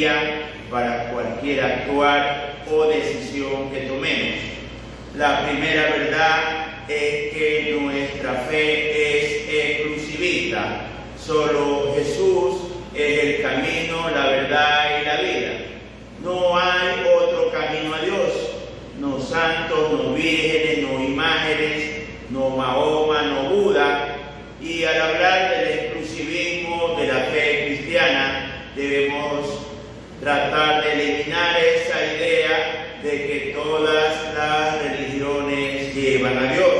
guía para cualquier actuar o decisión que tomemos. La primera verdad es que nuestra fe es exclusivista. Solo Jesús es el camino, la verdad y la vida. No hay otro camino a Dios. No santos, no vírgenes, no imágenes, no Mahoma, no Buda. Y al hablar del exclusivismo de la fe cristiana, debemos tratar de eliminar esa idea de que todas las religiones llevan a Dios.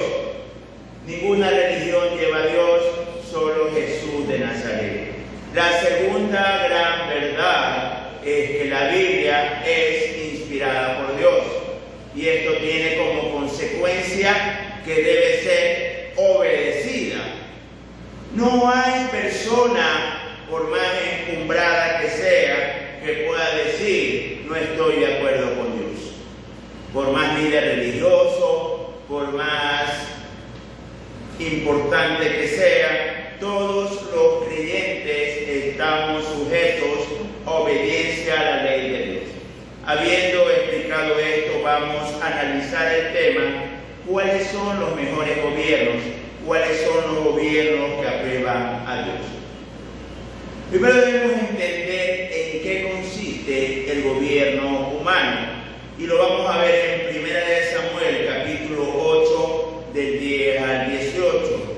Ninguna religión lleva a Dios, solo Jesús de Nazaret. La segunda gran verdad es que la Biblia es inspirada por Dios. Y esto tiene como consecuencia que debe ser obedecida. No hay persona, por más encumbrada que sea, que pueda decir, no estoy de acuerdo con Dios. Por más líder religioso, por más importante que sea, todos los creyentes estamos sujetos a obediencia a la ley de Dios. Habiendo explicado esto, vamos a analizar el tema, cuáles son los mejores gobiernos, cuáles son los gobiernos que aprueban a Dios. Primero debemos entender en qué consiste el gobierno humano, y lo vamos a ver en 1 de Samuel, capítulo 8, del 10 al 18.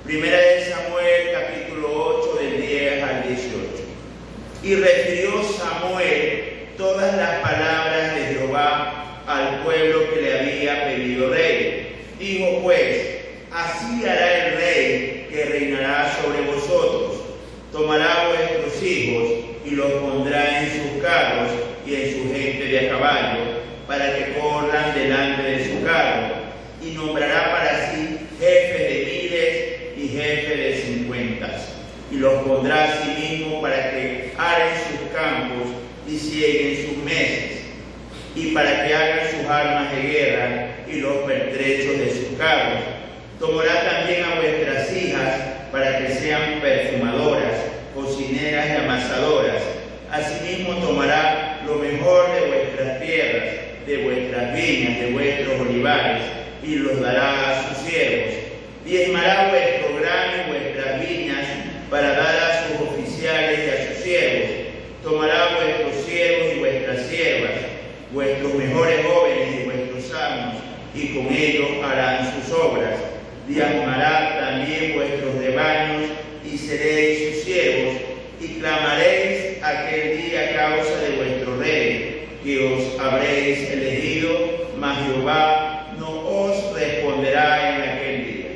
1 de Samuel, capítulo 8, del 10 al 18. Y refirió Samuel todas las palabras de Jehová al pueblo que le había pedido rey. Dijo pues, así hará el rey que reinará sobre vosotros. Tomará vuestros hijos y los pondrá en sus carros y en su gente de a caballo, para que corran delante de su carro, y nombrará para sí jefes de miles y jefes de 50, y los pondrá a sí mismo para que aren sus campos y cieguen sus meses, y para que hagan sus armas de guerra y los pertrechos de sus carros. Tomará también a vuestras hijas para que sean perfumadoras, cocineras y amasadoras. Asimismo tomará lo mejor de vuestras tierras, de vuestras viñas, de vuestros olivares, y los dará a sus siervos. Diezmará vuestro grano y vuestras viñas para dar a sus oficiales y a sus siervos. Tomará vuestros siervos y vuestras siervas, vuestros mejores jóvenes y vuestros amos, y con ellos harán sus obras. Diezmará también vuestros rebaños, y seréis sus siervos, y clamaréis aquel día a causa de vuestro rey, que os habréis elegido, mas Jehová no os responderá en aquel día.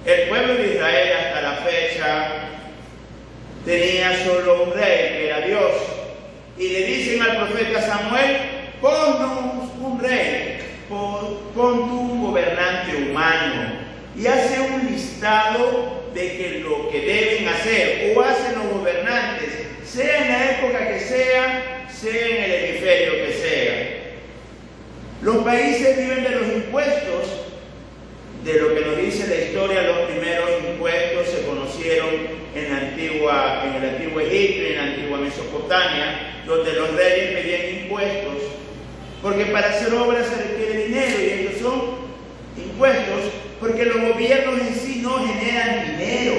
El pueblo de Israel hasta la fecha tenía solo un rey, que era Dios, y le dicen al profeta Samuel, ponnos un rey, pon tú un gobernante humano, y hace un listado de que lo que deben hacer o hacen los gobernantes, sea en la época que sea en el hemisferio que sea. Los países viven de los impuestos. De lo que nos dice la historia, los primeros impuestos se conocieron en el antiguo Egipto y en la antigua Mesopotamia, donde los reyes pedían impuestos, porque para hacer obras se requiere dinero, y ellos son impuestos, porque los gobiernos en sí no generan dinero.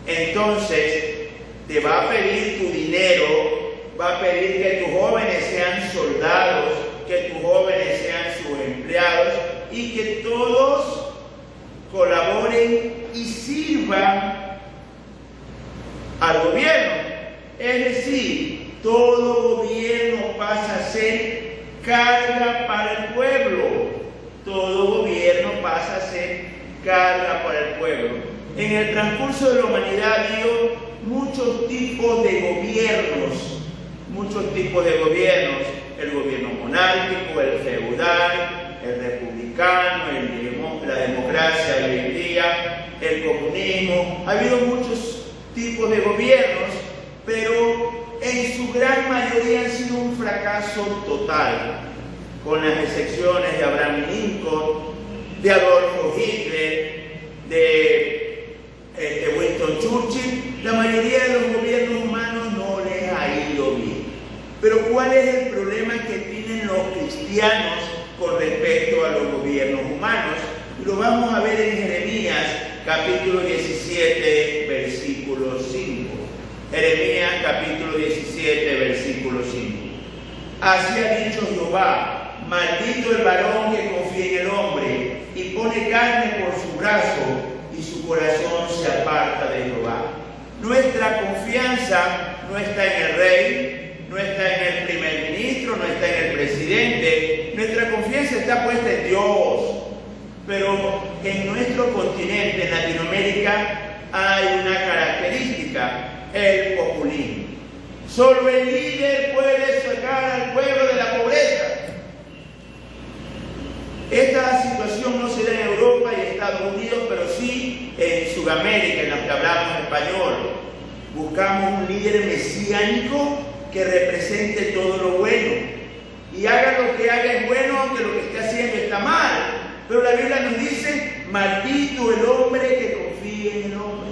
Entonces, te va a pedir tu dinero, va a pedir que tus jóvenes sean soldados, que tus jóvenes sean sus empleados, y que todos colaboren y sirvan al gobierno. Es decir, todo gobierno pasa a ser carga para el pueblo. Todo gobierno pasa a ser carga para el pueblo. En el transcurso de la humanidad ha habido muchos tipos de gobiernos. El gobierno monárquico, el feudal, el republicano, la democracia hoy en día, el comunismo. Ha habido muchos tipos de gobiernos, pero en su gran mayoría han sido un fracaso total, con las excepciones de Abraham Lincoln, de Adolfo Hitler, de Winston Churchill. La mayoría de los gobiernos humanos no les ha ido bien. ¿cuál es el problema que tienen los cristianos con respecto a los gobiernos humanos? Y lo vamos a ver en Jeremías, capítulo 17, versículo 5. Jeremías, capítulo 17, versículo 5. Así ha dicho Jehová: maldito el varón que confía en el hombre y pone carne por su brazo, y su corazón se aparta de Jehová. Nuestra confianza no está en el rey, no está en el primer ministro, no está en el presidente. Nuestra confianza está puesta en Dios. Pero en nuestro continente, en Latinoamérica, hay una característica: el populismo. Solo el líder puede sacar al pueblo de la pobreza. Esta situación no se da en Europa y Estados Unidos, pero sí en Sudamérica, en los que hablamos español. Buscamos un líder mesiánico que represente todo lo bueno y haga lo que haga es bueno, aunque lo que esté haciendo está mal. Pero la Biblia nos dice: maldito el hombre que confíe en el hombre.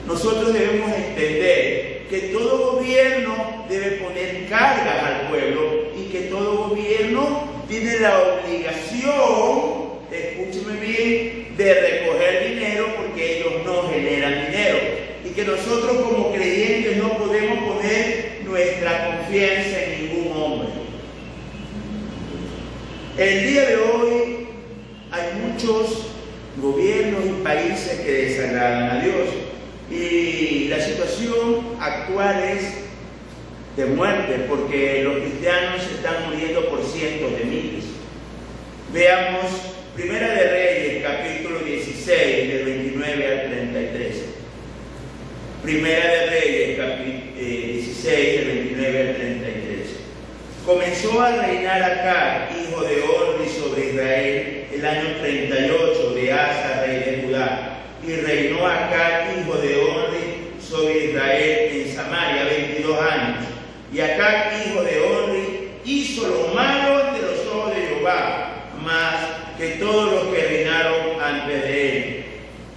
Nosotros debemos entender que todo gobierno debe poner cargas al pueblo y que todo gobierno tiene la obligación, escúcheme bien, de recoger dinero, porque ellos no generan dinero. Y que nosotros como creyentes no podemos poner nuestra confianza en ningún hombre. El día de hoy hay muchos gobiernos y países que desagradan a Dios. Y la situación actual es de muerte, porque los cristianos se están muriendo por cientos de miles. Veamos Primera de Reyes, capítulo 16, del 29 al 33. Primera de Reyes, capítulo 16, del 29 al 33. Comenzó a reinar Acab, hijo de Omri, sobre Israel, el año 38 de Asa, rey de Judá. Y reinó Acab, hijo de Omri, sobre Israel en Samaria 22 años. Y Acab, hijo de Omri, hizo lo malo ante los ojos de Jehová, más que todos los que reinaron antes de él.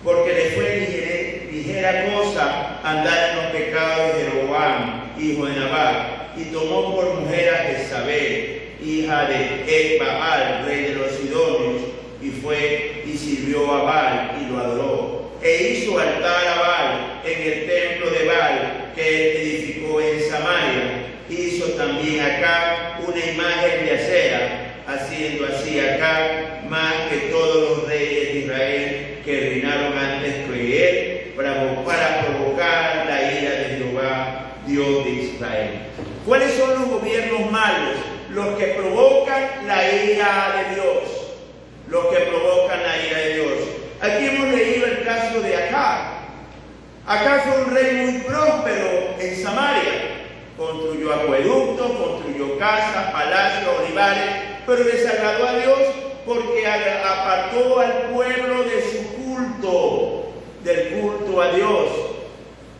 Porque le fue ligera cosa andar en los pecados de Jeroboam, hijo de Nabat, y tomó por mujer a Jezabel, hija de Baal, rey de los Sidonios, y fue y sirvió a Baal y lo adoró. E hizo altar a Baal en el templo de Baal que él edificó en Samaria. Hizo también acá una imagen de acera, haciendo así acá más que todos los reyes de Israel que reinaron antes que él, para provocar la ira de Jehová, Dios de Israel. ¿Cuáles son los gobiernos malos? Los que provocan la ira de Dios. Los que provocan la ira de Dios. Aquí hemos leído el caso de Acab. Acab fue un rey muy próspero en Samaria. Construyó acueductos, construyó casas, palacios, olivares, pero desagradó a Dios porque apartó al pueblo de su culto, del culto a Dios.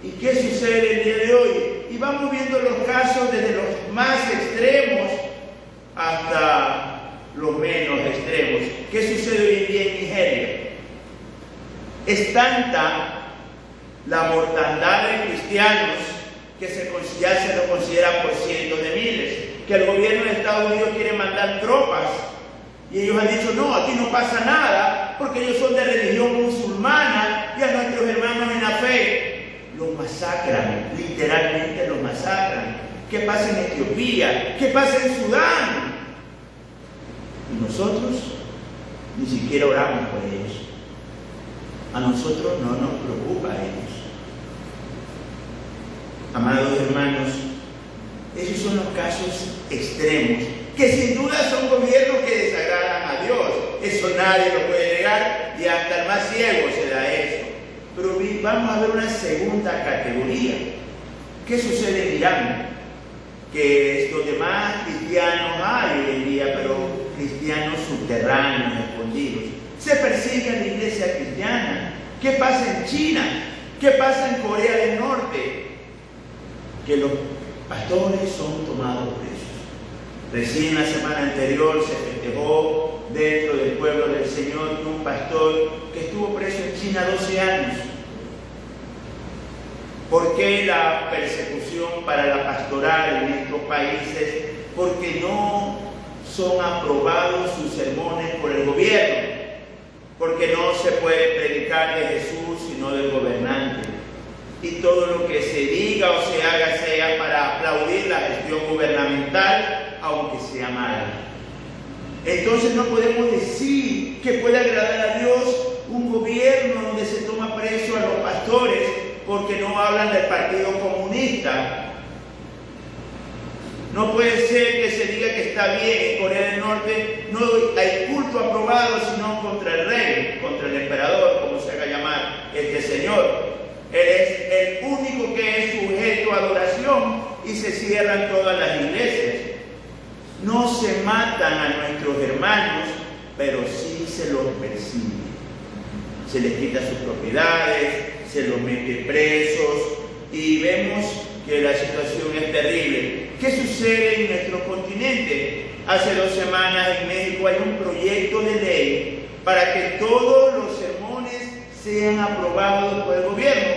¿Y qué sucede el día de hoy? Y vamos viendo los casos desde los más extremos hasta los menos extremos. ¿Qué sucede hoy en día en Nigeria? Es tanta la mortandad de cristianos que ya se lo considera por cientos de miles, que el gobierno de Estados Unidos quiere mandar tropas y ellos han dicho: no, aquí no pasa nada porque ellos son de religión musulmana y a nuestros hermanos en la fe los masacran, literalmente los masacran. ¿Qué pasa en Etiopía? ¿Qué pasa en Sudán? Y nosotros ni siquiera oramos por ellos. A nosotros no nos preocupa ellos. Amados hermanos, esos son los casos extremos, que sin duda son gobiernos que desagradan a Dios. Eso nadie lo puede negar y hasta el más ciego se da eso. Pero vamos a ver una segunda categoría. ¿Qué sucede en Irán? Que es donde más cristianos hay hoy en día, pero cristianos subterráneos, escondidos. Se persigue a la iglesia cristiana. ¿Qué pasa en China? ¿Qué pasa en Corea del Norte? Que los pastores son tomados presos. Recién la semana anterior se festejó dentro del pueblo del Señor un pastor que estuvo preso en China 12 años ¿Por qué la persecución para la pastoral en estos países? Porque no son aprobados sus sermones por el gobierno, porque no se puede predicar de Jesús sino del gobernante. Y todo lo que se diga o se haga sea para aplaudir la gestión gubernamental, aunque sea mala. Entonces no podemos decir que puede agradar a Dios un gobierno donde se toma preso a los pastores porque no hablan del Partido Comunista. No puede ser que se diga que está bien en Corea del Norte, no hay culto aprobado sino contra el rey, contra el emperador, como se haga llamar este señor. Él es el único que es sujeto a adoración y se cierran todas las iglesias. No se matan a nuestros hermanos, pero sí se los persigue. Se les quita sus propiedades, se los mete presos y vemos que la situación es terrible. ¿Qué sucede en nuestro continente? Hace 2 semanas en México hay un proyecto de ley para que todos los sermones sean aprobados por el gobierno.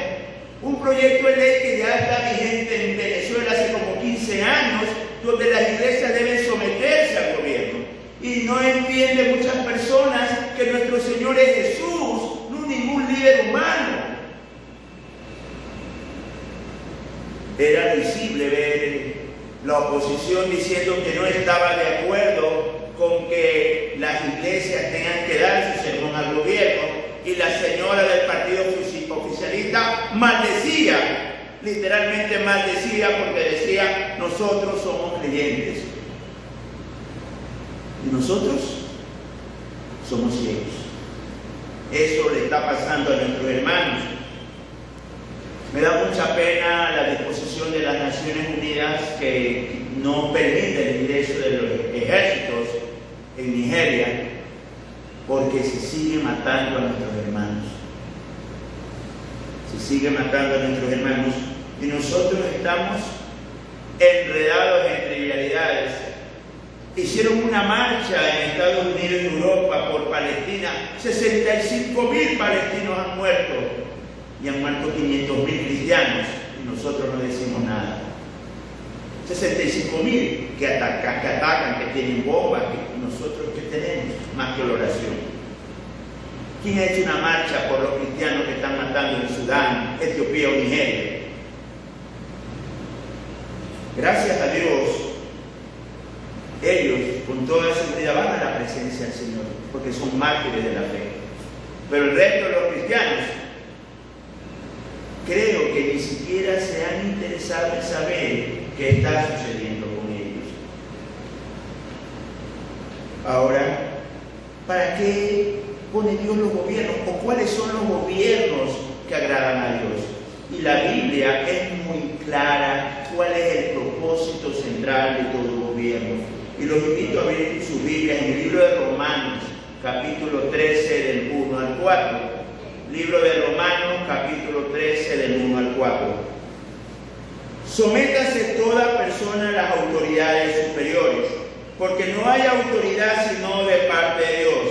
Un proyecto de ley que ya está vigente en Venezuela hace como 15 años, donde las iglesias deben someterse al gobierno. Y no entienden muchas personas que nuestro Señor es Jesús, no ningún líder humano. Era visible ver la oposición diciendo que no estaba de acuerdo con que las iglesias tengan que dar su sermón al gobierno, y la señora del partido oficialista maldecía, literalmente maldecía, porque decía: nosotros somos creyentes y nosotros somos ciegos. Eso le está pasando a nuestros hermanos. Me da mucha pena la disposición de las Naciones Unidas que no permite el ingreso de los ejércitos en Nigeria, porque se sigue matando a nuestros hermanos. Se sigue matando a nuestros hermanos y nosotros estamos enredados en trivialidades. Hicieron una marcha en Estados Unidos y Europa por Palestina. 65.000 palestinos han muerto y han muerto 500.000 cristianos y nosotros no decimos nada. 65.000 que atacan, que tienen bombas, que nosotros que tenemos más que la oración. ¿Quién ha hecho una marcha por los cristianos que están matando en Sudán, Etiopía o Nigeria? Gracias a Dios, ellos con toda seguridad van a la presencia del Señor, porque son mártires de la fe. Pero el resto de los cristianos, creo que ni siquiera se han interesado en saber qué está sucediendo con ellos. Ahora, ¿para qué pone Dios los gobiernos? ¿O cuáles son los gobiernos que agradan a Dios? Y la Biblia es muy clara cuál es el propósito central de todo gobierno. Y los invito a ver sus Biblias en el libro de Romanos, capítulo 13, del 1 al 4. Libro de Romanos, capítulo 13, del 1 al 4. Sométase toda persona a las autoridades superiores, porque no hay autoridad sino de parte de Dios,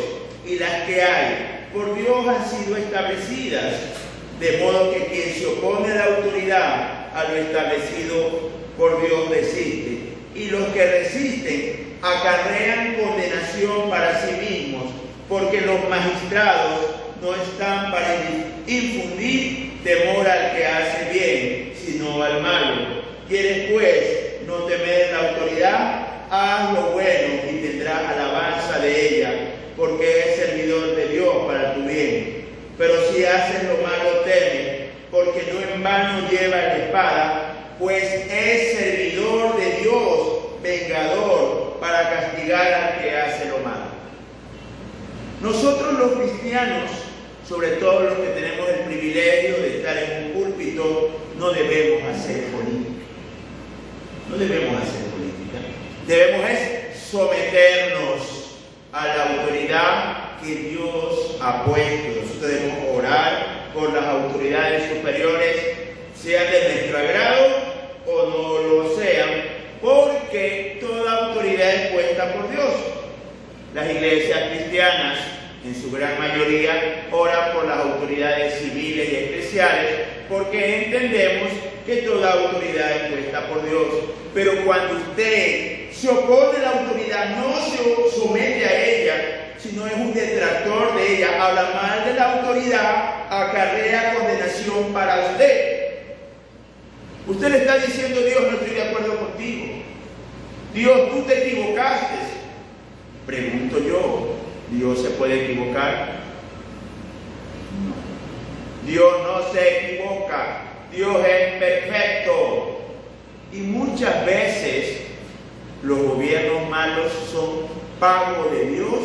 y las que hay por Dios han sido establecidas, de modo que quien se opone a la autoridad a lo establecido por Dios resiste, y los que resisten acarrean condenación para sí mismos, porque los magistrados no están para infundir temor al que hace bien, sino al malo. ¿Quieres pues no temer la autoridad? Haz lo bueno y tendrás alabanza de ella, porque es servidor de Dios para tu bien. Pero si haces lo malo, teme, porque no en vano lleva la espada, pues es servidor de Dios, vengador, para castigar al que hace lo malo. Nosotros los cristianos, sobre todo los que tenemos el privilegio de estar en un púlpito, no debemos hacer política. No debemos hacer política. Debemos someternos a la autoridad que Dios ha puesto. Nosotros debemos orar por las autoridades superiores, sean de nuestro agrado o no lo sean, porque toda autoridad es puesta por Dios. Las iglesias cristianas, en su gran mayoría, oran por las autoridades civiles y especiales, porque entendemos que toda autoridad es puesta por Dios. Pero cuando usted se opone a la autoridad, no se somete a ella, sino es un detractor de ella, habla mal de la autoridad, acarrea condenación para usted. Usted le está diciendo: Dios, no estoy de acuerdo contigo. Dios, tú te equivocaste. Pregunto yo, ¿Dios se puede equivocar? No. Dios no se equivoca. Dios es perfecto. Y muchas veces los gobiernos malos son pago de Dios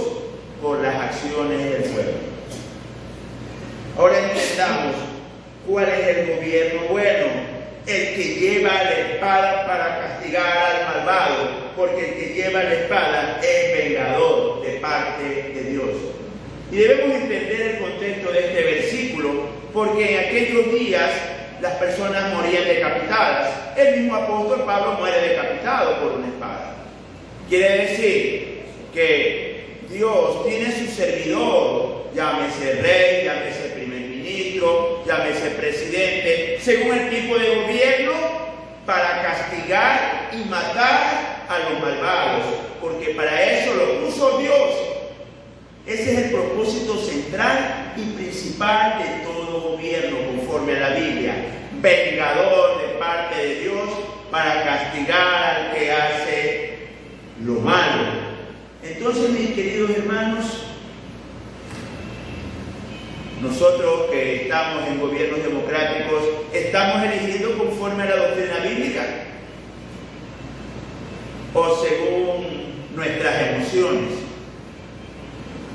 por las acciones del pueblo. Ahora entendamos cuál es el gobierno bueno. El que lleva la espada para castigar al malvado, porque el que lleva la espada es vengador de parte de Dios. Y debemos entender el contexto de este versículo, porque en aquellos días las personas morían decapitadas. El mismo apóstol Pablo muere decapitado por una espada. Quiere decir que Dios tiene su servidor, llámese rey, llámese primer ministro, llámese presidente, según el tipo de gobierno, para castigar y matar a los malvados, porque para eso lo puso Dios. Ese es el propósito central y principal de todo gobierno, conforme a la Biblia: vengador de parte de Dios para castigar al que hace lo malo. Entonces, mis queridos hermanos, nosotros que estamos en gobiernos democráticos, ¿estamos eligiendo conforme a la doctrina bíblica o según nuestras emociones?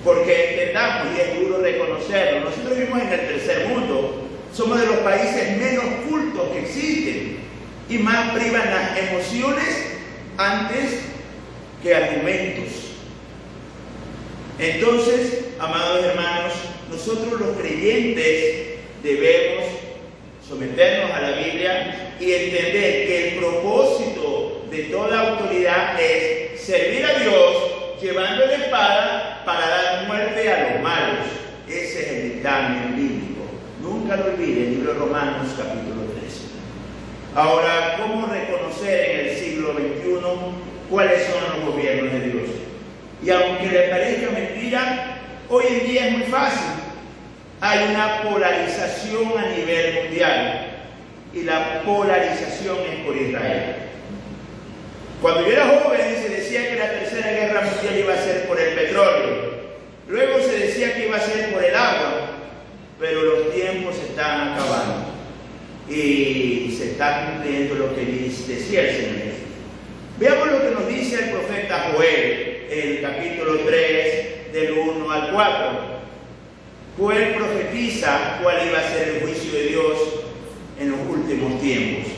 Porque entendamos, y es duro reconocerlo, nosotros vivimos en el tercer mundo, somos de los países menos cultos que existen y más privan las emociones antes que argumentos. Entonces, amados hermanos, nosotros los creyentes debemos someternos a la Biblia y entender que el propósito de toda autoridad es servir a Dios llevando la espada para dar muerte a los malos. Ese es el dictamen bíblico. Nunca lo olvide, el libro de Romanos capítulo 13. Ahora, ¿cómo reconocer en el siglo XXI cuáles son los gobiernos de Dios? Y aunque le parezca mentira, hoy en día es muy fácil. Hay una polarización a nivel mundial y la polarización es por Israel. Cuando yo era joven se decía que la tercera guerra mundial iba a ser por el petróleo, luego se decía que iba a ser por el agua, pero los tiempos se están acabando y se está cumpliendo lo que decía el Señor. Veamos lo que nos dice el profeta Joel, el capítulo 3, del 1 al 4. Joel profetiza cuál iba a ser el juicio de Dios en los últimos tiempos.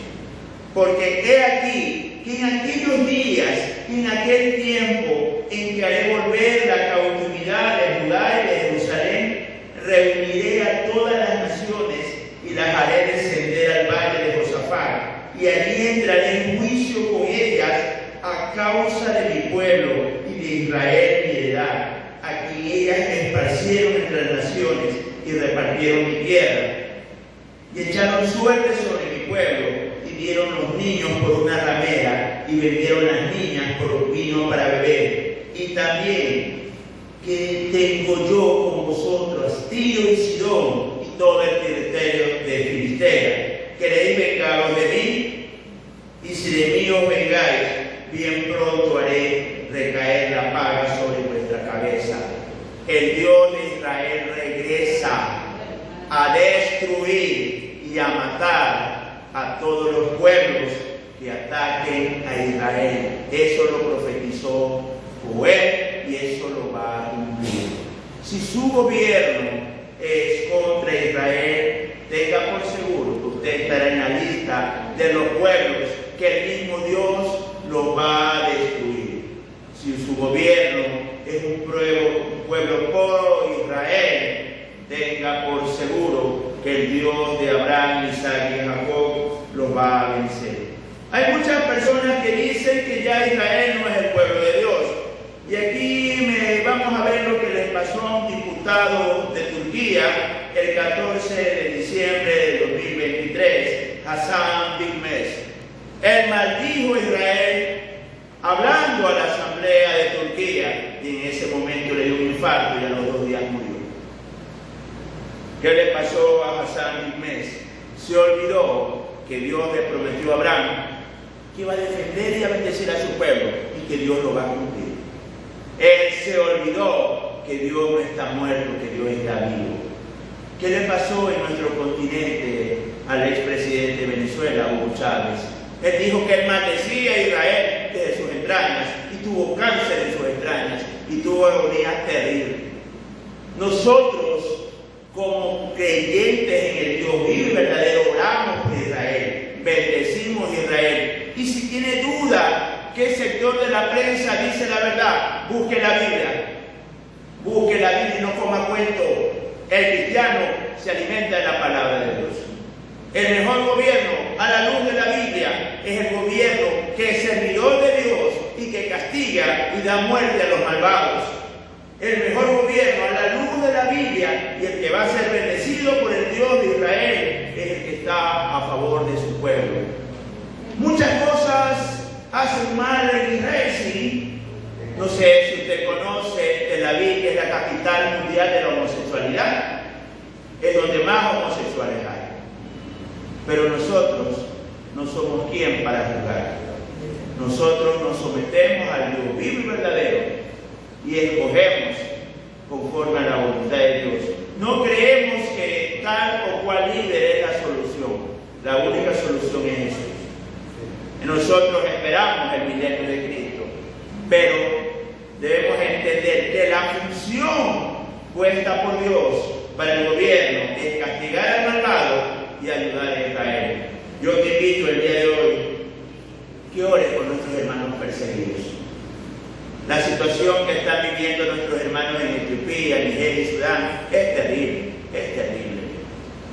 Porque he aquí que en aquellos días, en aquel tiempo en que haré volver la cautividad de Judá y de Jerusalén, reuniré a todas las naciones y las haré descender al valle de Josafat, y allí entraré en juicio con ellas a causa de mi pueblo y de Israel mi heredad, a quien ellas esparcieron entre las naciones y repartieron mi tierra, y echaron suerte sobre mi pueblo, y dieron los niños por una ramera, y bebieron las niñas por vino para beber. Y también que tengo yo con vosotros Tiro y Sidón y todo el territorio de Filistea. ¿Queréis vengaros de mí? Y si de mí os vengáis, bien pronto haré recaer la paga sobre vuestra cabeza. El Dios de Israel regresa a destruir y a matar a todos los pueblos que ataquen a Israel. Eso lo profetizó Joel y eso lo va a cumplir. Si su gobierno es contra Israel, tenga por seguro que usted estará en la lista de los pueblos que el mismo Dios los va a destruir. Si su gobierno es un pueblo por Israel, tenga por seguro que el Dios de Abraham, Isaac y Jacob los va a vencer. Hay muchas personas que dicen que ya Israel no es el pueblo de Dios. Y aquí vamos a ver lo que les pasó a un diputado de Turquía el 14 de diciembre de 2023. Hassan Bilmez. Él maldijo a Israel hablando a la asamblea de Turquía y en ese momento le dio un infarto y a los 2 días murió. ¿Qué le pasó a Hassan Bilmez? Se olvidó que Dios le prometió a Abraham que iba a defender y a bendecir a su pueblo y que Dios lo va a cumplir. Él se olvidó que Dios no está muerto, que Dios está vivo. ¿Qué le pasó en nuestro continente al expresidente de Venezuela, Hugo Chávez? Él dijo que él maldecía a Israel desde sus entrañas y tuvo cáncer en sus entrañas y tuvo agonía terrible. Nosotros, como creyentes en el Dios vivo y verdadero, oramos por Israel, bendecimos a Israel. Y si tiene duda qué sector de la prensa dice la verdad, busque la Biblia. Busque la Biblia y no coma cuento. El cristiano se alimenta de la palabra de Dios. El mejor gobierno a la luz de la Biblia es el gobierno que es servidor de Dios y que castiga y da muerte a los malvados. El mejor gobierno a la luz de la Biblia y el que va a ser bendecido por el Dios de Israel es el que está a favor de su pueblo. Muchas cosas hacen mal en Israel, sí. No sé si usted conoce Tel Aviv, que es la capital mundial de la homosexualidad. Es donde más homosexuales hay. Pero nosotros no somos quien para juzgar. Nosotros nos sometemos al Dios vivo y verdadero y escogemos conforme a la voluntad de Dios. No creemos que tal o cual líder es la solución. La única solución es Jesús. Nosotros esperamos el milenio de Cristo, pero debemos entender que la función puesta por Dios para el gobierno es castigar al malvado y ayudar a Israel. Yo te invito el día de hoy que ores por nuestros hermanos perseguidos. La situación que están viviendo nuestros hermanos en Etiopía, Nigeria y Sudán es terrible, es terrible.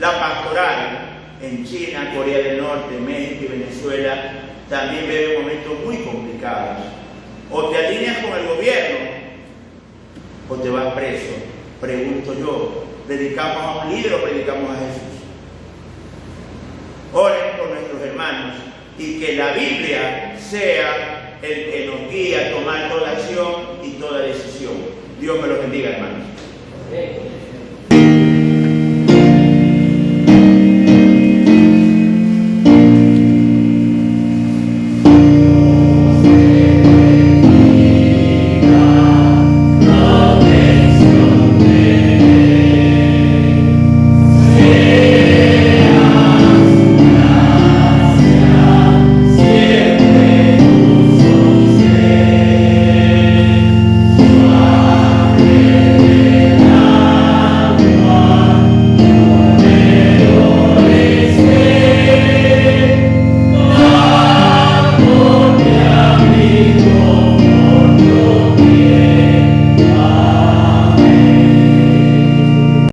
La pastoral en China, Corea del Norte, México y Venezuela también vive momentos muy complicados. O te alineas con el gobierno o te vas preso. Pregunto yo, ¿predicamos a un líder o predicamos a Jesús? Oren por nuestros hermanos y que la Biblia sea el que nos guíe a tomar toda acción y toda decisión. Dios me los bendiga, hermanos.